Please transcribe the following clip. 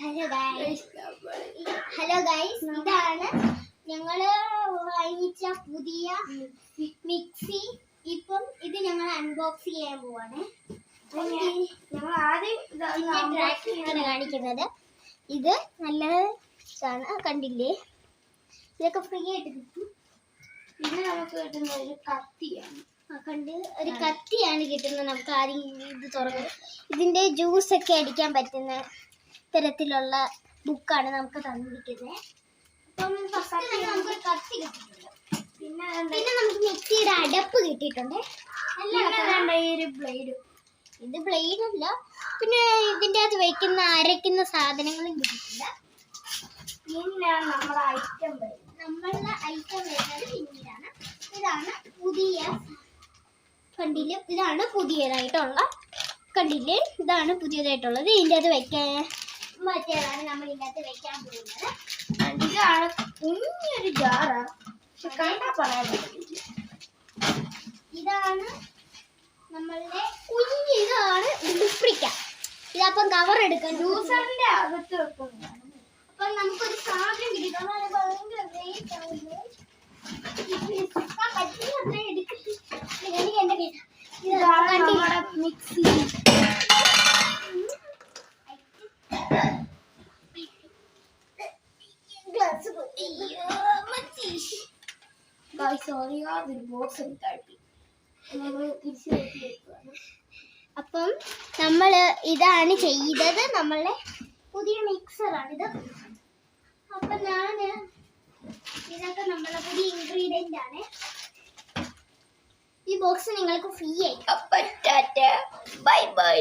Hello guys, ഇതാണ് ഞങ്ങള് വാങ്ങിച്ച പുതിയ മിക്സി. ഇപ്പം ഇത് ഞങ്ങൾ അൺബോക്സ് ചെയ്യാൻ പോവാണ്. ഞങ്ങൾ ആദ്യം കാണിക്കുന്നത് ഇത് നല്ലതാണ്, കണ്ടില്ലേ? ഇതൊക്കെ ഫ്രീ ആയിട്ട് കിട്ടും. പിന്നെ നമുക്ക് കിട്ടുന്ന ഒരു കത്തിയാണ്. ഒരു കത്തിയാണ് കിട്ടുന്നത്. നമുക്ക് ആദ്യം ഇത് തുറന്ന് ഇതിന്റെ ജ്യൂസ് ഒക്കെ അടിക്കാൻ പറ്റുന്ന തരത്തിലുള്ള ബുക്കാണ് നമുക്ക് തന്നിരിക്കുന്നത്. അപ്പം നമുക്കൊരു കത്തി കിട്ടിയിട്ടുണ്ട്. പിന്നെ നമുക്ക് മിക്സിയുടെ അടപ്പ് കിട്ടിയിട്ടുണ്ട്. ഒരു ബ്ലേഡ്. ഇത് ബ്ലേഡ് അല്ല, പിന്നെ ഇതിൻ്റെ അകത്ത് വയ്ക്കുന്ന അരയ്ക്കുന്ന സാധനങ്ങളും കിട്ടിയിട്ടുണ്ട്. പിന്നെ നമ്മളുടെ ഐറ്റം വരുന്നത് പിന്നീടാണ്. ഇതാണ് പുതിയ, കണ്ടില്ലേ? ഇതാണ് പുതിയതായിട്ടുള്ള, കണ്ടില്ലേ? ഇതാണ് പുതിയതായിട്ടുള്ളത്. ഇതിൻ്റെ അകത്ത് വയ്ക്കാൻ മറ്റേതാണ് നമ്മൾ ഇതിൻ്റെ അകത്ത് വയ്ക്കാൻ പോകുന്നത്. ഇതാണ് കുഞ്ഞൊരു ജാറാണ്, പക്ഷെ കണ്ടാ പറയാൻ പറ്റില്ല. ഇതാണ് നമ്മളുടെ കുഞ്ഞ്, ഇതാണ് ഡിസ്പ്രിക്ക. ഇതപ്പം കവർ എടുക്കാൻ ജ്യൂസറിന്റെ അകത്ത് വെക്കുന്നതാണ്. അപ്പം നമുക്കൊരു സാധനം കിട്ടിയിട്ടുണ്ട്. അത് ഭയങ്കര വെയിറ്റ് ആവുന്നു. ഇതാണ് നമ്മുടെ മിക്സി. അപ്പം നമ്മൾ ഇതാണ് ചെയ്തത്. നമ്മളെ പുതിയ മിക്സറാണിത്. അപ്പം ഇതൊക്കെ നമ്മളെ പുതിയ ഇൻഗ്രീഡിയന്റ് ആണ്. ഈ ബോക്സ് നിങ്ങൾക്ക് ഫ്രീ ആയി. Bye bye.